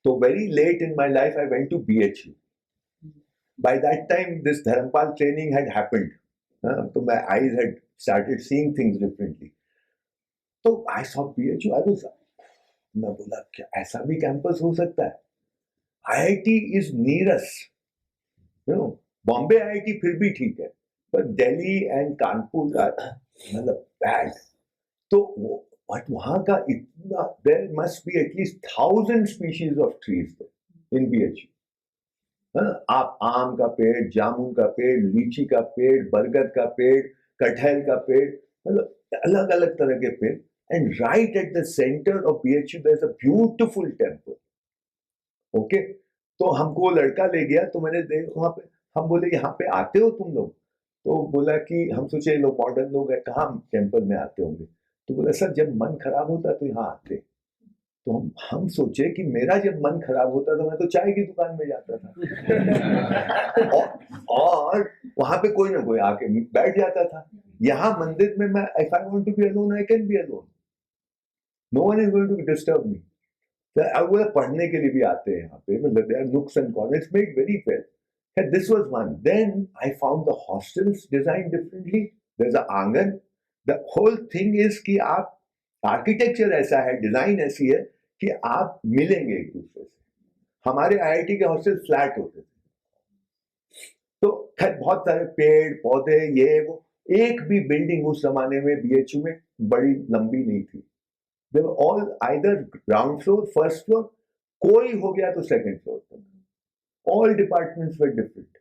So very late in my life, I went to BHU. By that time, this Dharampal training had happened. So my eyes had started seeing things differently. So I saw BHU. मैं बोला क्या ऐसा भी campus हो सकता है? IIT is near us. Bombay IIT फिर भी ठीक है, पर दिल्ली एंड कानपुर मतलब बैड. तो बट वहां का इतना, there must be at least 1000 species of trees in BHU. आप आम का पेड़, जामुन का पेड़, लीची का पेड़, बरगद का पेड़, कटहल का पेड़, मतलब अलग अलग तरह के पेड़. And right at the centre of BHU there is a beautiful temple. Okay, तो हमको वो लड़का ले गया. तो मैंने देखा वहां पे, हम बोले यहाँ पे आते हो तुम लोग? तो बोला कि हम सोचे लोग मॉडर्न लोग हैं, कहाँ टेम्पल में आते होंगे. तो बोला सर जब मन खराब होता तो यहाँ आते. तो हम सोचे कि मेरा जब मन खराब होता तो मैं तो चाय की दुकान में जाता था. और वहां पे कोई ना कोई आके बैठ जाता था. यहाँ मंदिर में मैं, if I want to be alone I can be alone, no one is going to disturb me. अब वो पढ़ने के लिए भी आते हैं यहाँ पे, मतलब there are nooks and corners made very well. And this was one. Then I found the hostels designed differently. There's a आंगन. The whole thing is कि आप, आर्किटेक्चर ऐसा है, डिजाइन ऐसी है कि आप मिलेंगे एक दूसरे से. हमारे IIT के हॉस्टल फ्लैट होते थे, तो बहुत सारे पेड़ पौधे ये वो. एक भी बिल्डिंग उस जमाने में BHU में बड़ी लंबी नहीं थी. They were all either ground floor, first floor, कोई हो गया तो second floor तक. All departments were different.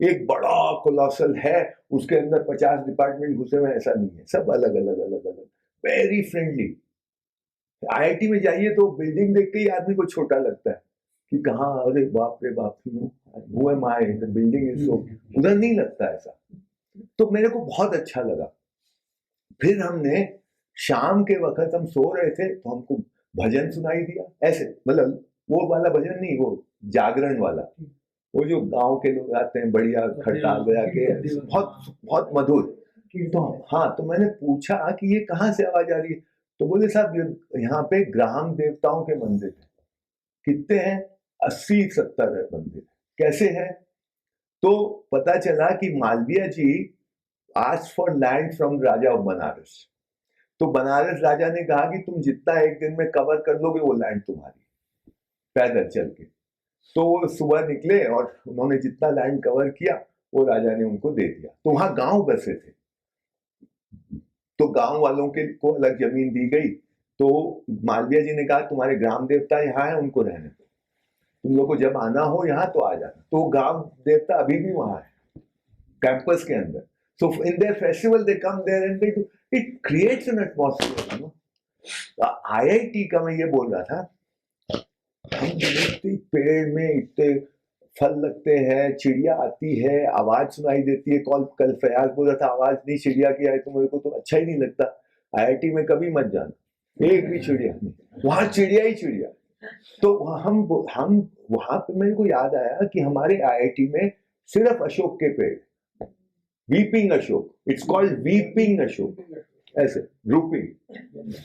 एक बड़ा कोलोसल है, उसके अंदर 50 डिपार्टमेंट घुसे हुए, ऐसा नहीं है. सब अलग अलग अलग अलग, वेरी फ्रेंडली. IIT में जाइए तो बिल्डिंग देख के ही आदमी को छोटा लगता है कि कहाँ, अरे बाप रे बाप, who am I? The building is so. उधर नहीं लगता ऐसा. तो मेरे को बहुत अच्छा लगा. फिर हमने शाम के वक्त हम सो रहे थे तो हमको भजन सुनाई दिया. ऐसे मतलब वो वाला भजन नहीं, वो जागरण वाला, वो जो गांव के लोग आते हैं बढ़िया खड़ताल बजा के, बहुत बहुत मधुर. तो हाँ, तो मैंने पूछा कि ये कहाँ से आवाज आ रही है. तो बोले साहब यहाँ पे ग्राम देवताओं के मंदिर है. कितने हैं? 80-70 मंदिर. कैसे हैं? तो पता चला कि Malaviya ji asked for land from Raja of Banaras. तो बनारस राजा ने कहा कि तुम जितना एक दिन में कवर कर लोगे वो लैंड तुम्हारी, पैदल चल के. तो वो सुबह निकले और उन्होंने जितना लैंड कवर किया वो राजा ने उनको दे दिया. तो वहां गांव बसे थे, तो गांव वालों के को अलग जमीन दी गई. तो मालवीय जी ने कहा तुम्हारे ग्राम देवता यहाँ है, उनको रहने दो, तुम लोग को जब आना हो यहाँ तो आ जाना. तो ग्राम देवता अभी भी वहां है कैंपस के अंदर. So in their festival they come there and they do. It creates an atmosphere. IIT का मैं ये बोल रहा था, हम देखते पेड़ में इतने फल लगते हैं, चिड़िया आती है, आवाज सुनाई देती है. कल फयाज बोल रहा था आवाज नहीं चिड़िया की आई तो मेरे को तो अच्छा ही नहीं लगता. IIT में कभी मत जाना, एक भी चिड़िया नहीं, वहां चिड़िया ही चिड़िया. तो हम वहां पे मेरे को याद आया कि हमारे IIT में सिर्फ अशोक के पेड़, weeping Ashok, it's called weeping Ashok, ऐसे रूपिंग.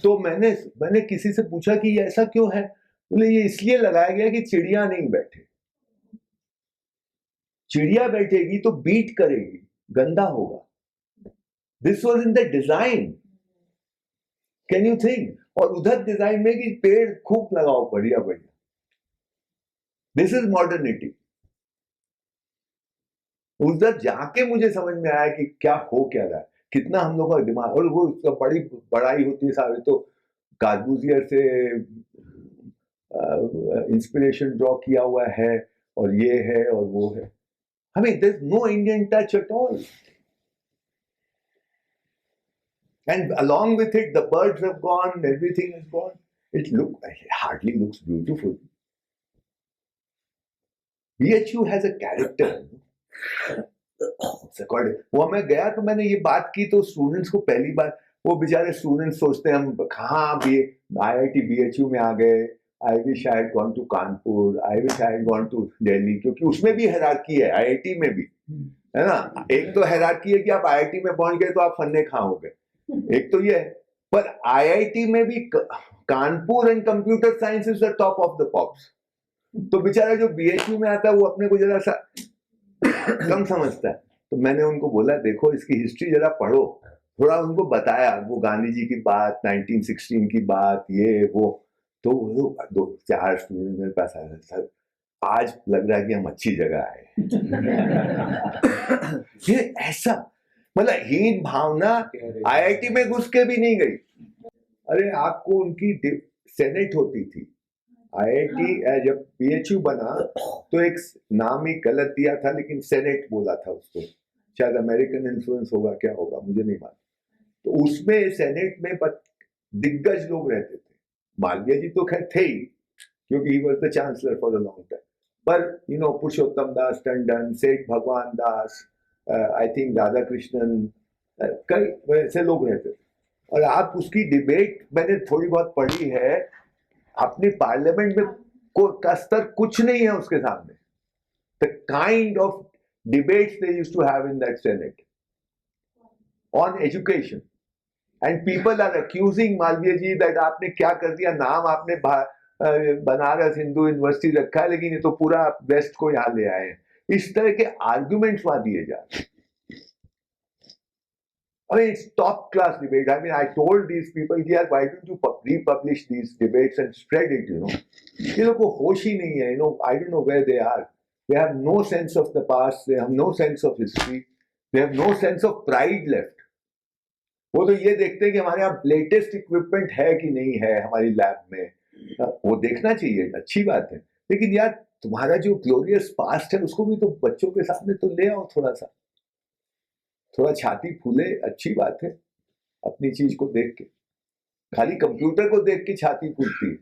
तो मैंने किसी से पूछा कि ये ऐसा क्यों है. बोले ये इसलिए लगाया गया कि चिड़िया नहीं बैठे. चिड़िया बैठेगी तो बीट करेगी, गंदा होगा. This was in the design. Can you think? और उधर डिजाइन में कि पेड़ खूब लगाओ बढ़िया बढ़िया. This is modernity. उधर जाके मुझे समझ में आया कि क्या हो क्या रहा है, कितना हम लोग का दिमाग. और वो उसका बड़ी बड़ाई होती है सारी. तो कार्बूजियर से इंस्पिरेशन ड्रॉ किया हुआ है, और ये है और वो है. I mean, there's no Indian touch at all. And along with it, the birds have gone, everything is gone. It hardly looks beautiful. BHU has a character. वो मैं गया तो मैंने ये बात की तो स्टूडेंट्स को पहली बार, वो बेचारे स्टूडेंट्स सोचते हैं हम कहाँ भी IIT BHU में आ गए. I wish I had gone to Kanpur. I wish I had gone to Delhi. क्योंकि उसमें भी हायरार्की है, IIT में भी है ना. एक तो हायरार्की है कि आप IIT में पहुंच गए तो आप फन्ने खाओगे, एक तो ये है. पर IIT में भी Kanpur and computer science is the top of the pops. तो बेचारा जो बीएचयू में आता है वो अपने को जरा सा कम समझता है। तो मैंने उनको बोला देखो इसकी हिस्ट्री जरा पढ़ो, थोड़ा उनको बताया वो गांधी जी की बात, 1916 की बात, ये वो। तो वो 2-4 स्टूडेंट मेरे पास आए, सर आज लग रहा है कि हम अच्छी जगह आए। ये ऐसा मतलब हीन भावना आईआईटी में घुस के भी नहीं गई। अरे आपको उनकी सेनेट होती थी आईआईटी, जब बीएचयू बना तो एक नाम ही गलत दिया था, लेकिन सेनेट बोला था उसको, शायद अमेरिकन इन्फ्लुएंस होगा, क्या होगा मुझे नहीं मालूम। तो उसमें सेनेट में दिग्गज लोग रहते थे। मालवीय जी तो खैर थे ही, क्योंकि he was the chancellor for a long time. पर पुरुषोत्तम दास टंडन, सेठ भगवान दास, आई थिंक राधा कृष्णन, कई वैसे लोग रहते थे। और आप उसकी डिबेट मैंने थोड़ी बहुत पढ़ी है, अपनी पार्लियामेंट में का स्तर कुछ नहीं है उसके सामने। The kind of debates they used to have in that senate on education, and people are accusing Malviya ji that आपने क्या कर दिया, नाम आपने बनारस हिंदू यूनिवर्सिटी रखा है लेकिन ये तो पूरा वेस्ट को यहाँ ले आए हैं। इस तरह के आर्ग्यूमेंट्स वहां दिए जा रहे हैं। I mean, it's top class debate. I mean, I told these people, yeah, why don't you republish these debates and spread it, ये लोग को होश ही नहीं है, I don't know where they are. They have no sense of the past, they have no sense of history, they have no sense of pride left. वो तो ये देखते हैं कि हमारे यहाँ लेटेस्ट इक्विपमेंट है कि नहीं है हमारी लैब में, वो देखना चाहिए, अच्छी बात है, लेकिन यार तुम्हारा जो ग्लोरियस पास्ट है उसको भी तो बच्चों के सामने तो ले आओ, थोड़ा छाती फूले, अच्छी बात है अपनी चीज को देख के। खाली कंप्यूटर को देख के छाती फूलती है।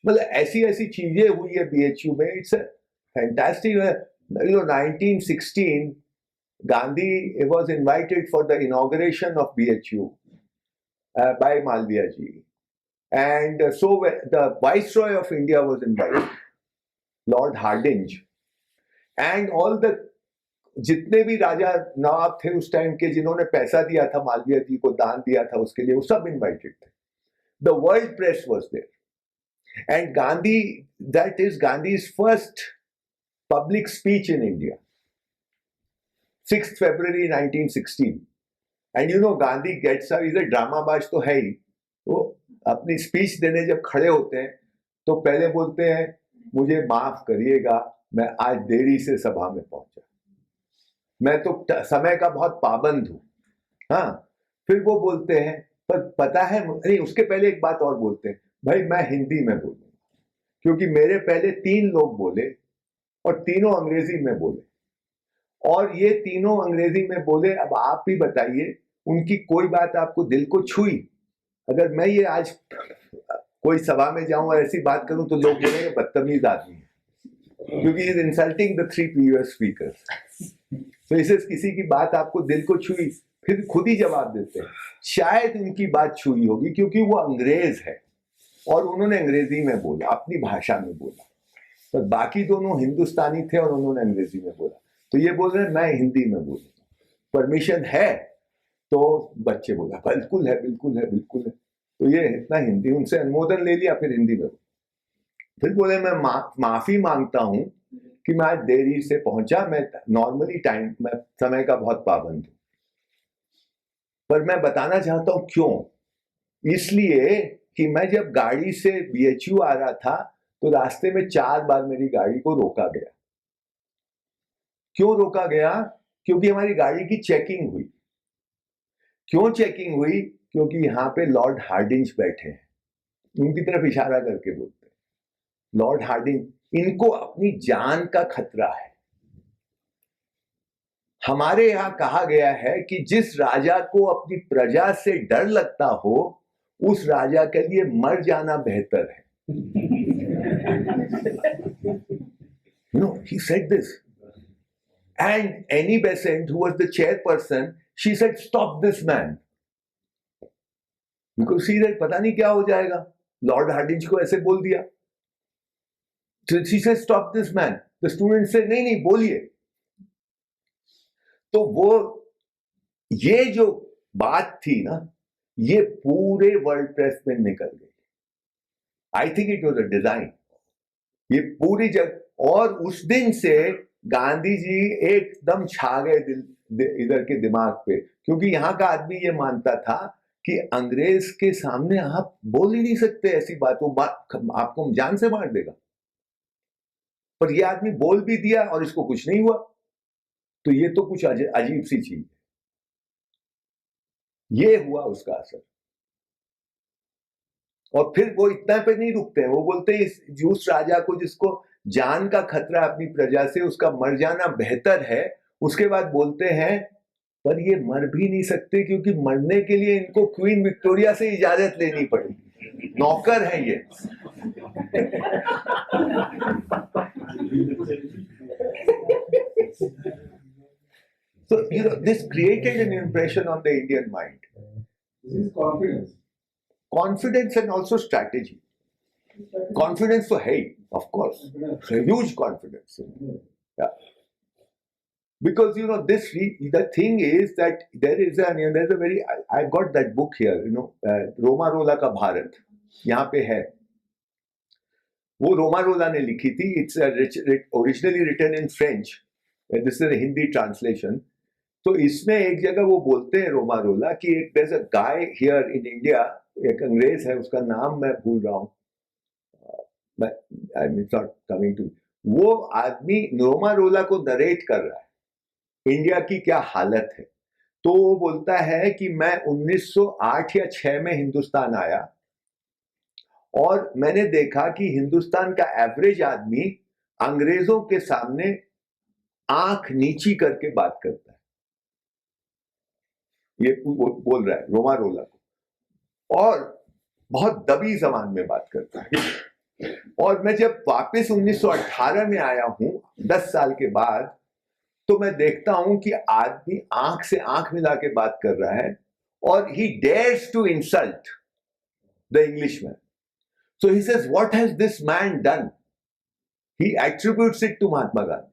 मतलब ऐसी ऐसी चीजें हुई है बीएचयू में, it's fantastic. 1916 Gandhi was invited for the inauguration of BHU by Malviya ji, and so the Viceroy of India was invited, Lord Hardinge, and all the जितने भी राजा नवाब थे उस टाइम के जिन्होंने पैसा दिया था मालवीय जी को, दान दिया था उसके लिए, वो सब इनवाइटेड थे। The world press was there, and Gandhi, that is Gandhi's first public speech in India, 6th February 1916, and Gandhi gets up, is a ड्रामाबाज तो है ही। वो अपनी स्पीच देने जब खड़े होते हैं तो पहले बोलते हैं मुझे माफ करिएगा, मैं आज देरी से सभा में पहुंचा, मैं तो समय का बहुत पाबंद हूं। हाँ, फिर वो बोलते हैं पर पता है नहीं, उसके पहले एक बात और बोलते हैं, भाई मैं हिंदी में बोलूंगा क्योंकि मेरे पहले 3 लोग बोले और तीनों अंग्रेजी में बोले, और ये तीनों अंग्रेजी में बोले। अब आप भी बताइए, उनकी कोई बात आपको दिल को छुई? अगर मैं ये आज कोई सभा में जाऊं और ऐसी बात करूं तो लोग बोलेंगे बदतमीज आदमी है, क्योंकि is insulting the 3 previous speakers. तो इसे किसी की बात आपको दिल को छुई, फिर खुद ही जवाब देते हैं। शायद उनकी बात छुई होगी क्योंकि वो अंग्रेज है और उन्होंने अंग्रेजी में बोला, अपनी भाषा में बोला, पर बाकी दोनों हिंदुस्तानी थे और उन्होंने अंग्रेजी में बोला। तो ये बोल रहे हैं मैं हिंदी में बोलूंगा, परमिशन है? तो बच्चे बोला बिल्कुल है, बिल्कुल है, बिल्कुल है। तो ये इतना हिंदी, उनसे अनुमोदन ले लिया, फिर हिंदी में। फिर बोले मैं माफी मांगता हूं कि मैं आज देरी से पहुंचा, मैं नॉर्मली टाइम, मैं समय का बहुत पाबंद हूं, पर मैं बताना चाहता हूं क्यों। इसलिए कि मैं जब गाड़ी से बीएचयू आ रहा था तो रास्ते में 4 बार मेरी गाड़ी को रोका गया। क्यों रोका गया? क्योंकि हमारी गाड़ी की चेकिंग हुई। क्यों चेकिंग हुई? क्योंकि यहाँ पे लॉर्ड हार्डिंज बैठे हैं, उनकी तरफ इशारा करके बोलते हैं लॉर्ड हार्डिंज, इनको अपनी जान का खतरा है। हमारे यहां कहा गया है कि जिस राजा को अपनी प्रजा से डर लगता हो उस राजा के लिए मर जाना बेहतर है। He said this. And Annie Besant, who was the chairperson, she said, "Stop this man." Because she said, पता नहीं क्या हो जाएगा, लॉर्ड हार्डिंज को ऐसे बोल दिया। So she said, "Stop this man." The students said, नहीं नहीं बोलिए। तो वो ये जो बात थी ना, ये पूरे वर्ल्ड प्रेस में निकल गई। I think it was a design. ये पूरी जगह, और उस दिन से गांधी जी एकदम छा गए इधर के दिमाग पे, क्योंकि यहाँ का आदमी ये मानता था कि अंग्रेज के सामने आप बोल ही नहीं सकते ऐसी बात, वो आपको जान से मार देगा। पर ये आदमी बोल भी दिया और इसको कुछ नहीं हुआ, तो ये तो कुछ अजीब सी चीज है। ये हुआ उसका असर। और फिर वो इतना पे नहीं रुकते हैं, वो बोलते हैं इस उस राजा को जिसको जान का खतरा अपनी प्रजा से, उसका मर जाना बेहतर है। उसके बाद बोलते हैं पर ये मर भी नहीं सकते, क्योंकि मरने के लिए इनको क्वीन विक्टोरिया से इजाजत लेनी पड़ेगी, नौकर है ये। So, this created an impression on the Indian mind. This is confidence. Confidence and also strategy. Confidence for hate, of course. It's a huge confidence. Yeah. Because the thing is that there's a very, I've got that book here, Romarola का भारत, यहाँ पे है। वो Romain Rolland ने लिखी थी। It's originally written in French. This is a Hindi translation. तो इसमें एक जगह वो बोलते हैं रोमारोला कि there's a guy here in India, एक अंग्रेज है, उसका नाम मैं भूल रहा हूँ, it's not coming to, वो आदमी रोमारोला को नरेट कर रहा है इंडिया की क्या हालत है। तो वो बोलता है कि मैं 1908 या 6 में हिंदुस्तान आया और मैंने देखा कि हिंदुस्तान का एवरेज आदमी अंग्रेजों के सामने आंख नीची करके बात करता है। ये बोल रहा है रोमारोला को, और बहुत दबी जबान में बात करता है। और मैं जब वापस 1918 में आया हूं 10 साल के बाद, तो मैं देखता हूं कि आदमी आंख से आंख मिला के बात कर रहा है, और he dares to insult the Englishman. So he says, what has this man done? He attributes it to Mahatma Gandhi.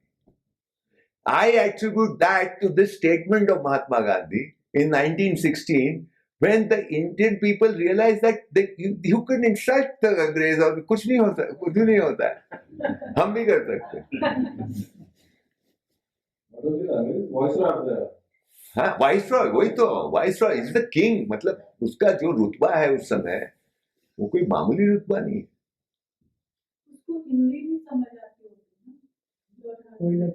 I attribute that to this statement of Mahatma Gandhi in 1916, when the Indian people realized that you can insult the Angrez और कुछ नहीं होता, कुछ नहीं होता है, हम भी कर सकते हैं। हाँ, वाइसरॉय, वही तो, वाइसरॉय इज द किंग, मतलब उसका जो रुतबा है उस समय, वो कोई मामूली रुतबा नहीं है। उसको हिंदी भी समझ आती होगी ना,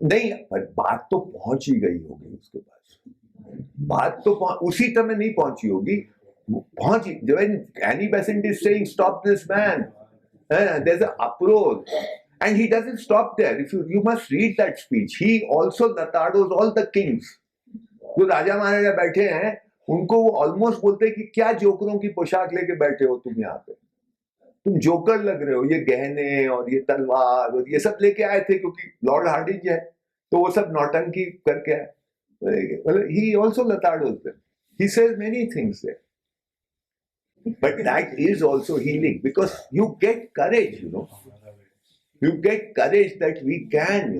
नहीं, पर बात तो पहुंच ही गई होगी उसके पास, बात तो उसी समय नहीं पहुंची होगी, पहुंची। When Annie Besant is saying stop this man, there's an uproar, and he doesn't stop there. If you must read that speech. He also latados all the kings. जो राजा महाराजा बैठे हैं उनको वो ऑलमोस्ट बोलते हैं कि क्या जोकरों की पोशाक लेके बैठे हो तुम यहाँ पे, तुम जोकर लग रहे हो, ये गहने और ये तलवार और ये सब लेके आए थे क्योंकि लॉर्ड हार्डिंज है, तो वो सब नौटंकी करके आए। He also latados them. He says many things there. But that is also healing, because you get courage, You get courage that we can,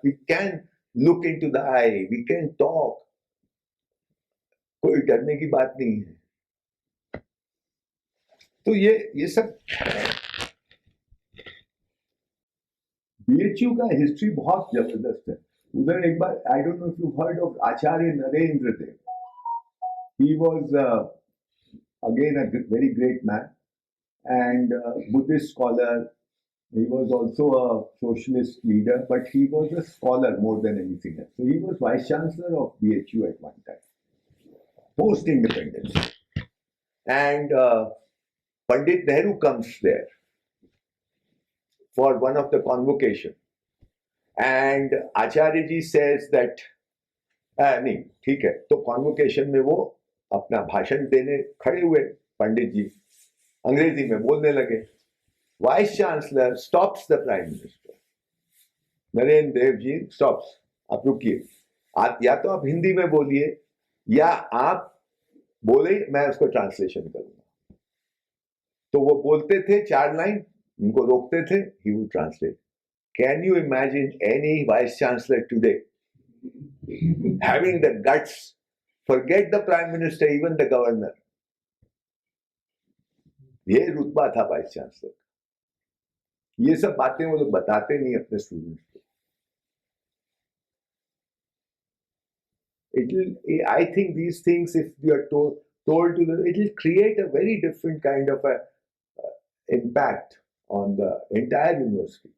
we can look into the eye, we can talk. कोई डरने की बात नहीं है। तो ये सब BHU का हिस्ट्री बहुत जबरदस्त है। उधर एक बार, I don't know if you've heard of Acharya Narendra Dev. He was again a very great man and Buddhist scholar. He was also a socialist leader, but he was a scholar more than anything else. So he was vice chancellor of BHU at one time, post-independence. And Pandit Nehru comes there for one of the convocation. And Acharya ji says that, नहीं ठीक है, तो convocation में वो अपना भाषण देने खड़े हुए, पंडित जी अंग्रेजी में बोलने लगे। Vice chancellor stops the prime minister, Narendra Dev ji stops, आप रुकिए, आप या तो आप हिंदी में बोलिए या आप बोले, मैं उसको ट्रांसलेशन करूंगा। तो वो बोलते थे 4 लाइन, उनको रोकते थे, he would translate. Can you imagine any vice chancellor today having the guts, forget the prime minister, even the governor? ये रुतबा था वाइस चांसलर। ये सब बातें वो लोग बताते नहीं अपने स्टूडेंट्स को। I think these things, if you are told to them, it will create a very different kind of a impact on the entire university.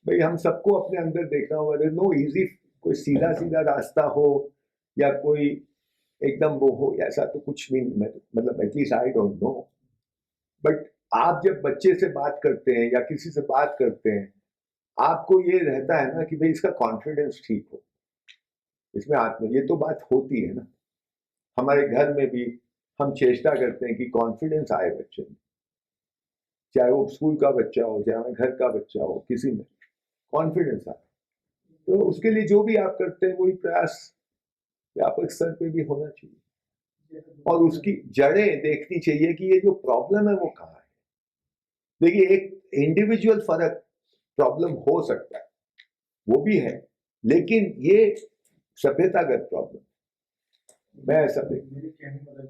भाई हम सबको अपने अंदर देखना होगा, there's no easy कोई सीधा सीधा रास्ता हो या कोई एकदम वो हो, ऐसा तो कुछ भी मतलब at least I don't know. But आप जब बच्चे से बात करते हैं या किसी से बात करते हैं, आपको ये रहता है ना कि भाई इसका कॉन्फिडेंस ठीक हो, इसमें आत्म, ये तो बात होती है ना। हमारे घर में भी हम चेष्टा करते हैं कि कॉन्फिडेंस आए बच्चे में, चाहे वो स्कूल का बच्चा हो, चाहे घर का बच्चा हो, किसी में कॉन्फिडेंस आए। तो उसके लिए जो भी आप करते हैं वही प्रयास व्यापक स्तर पे भी होना चाहिए, और उसकी जड़ें देखनी चाहिए कि ये जो प्रॉब्लम है वो कहाँ है। देखिए, एक इंडिविजुअल फर्क प्रॉब्लम हो सकता है, वो भी है, लेकिन ये सभ्यतागत प्रॉब्लम मैं ऐसा देखता हूं।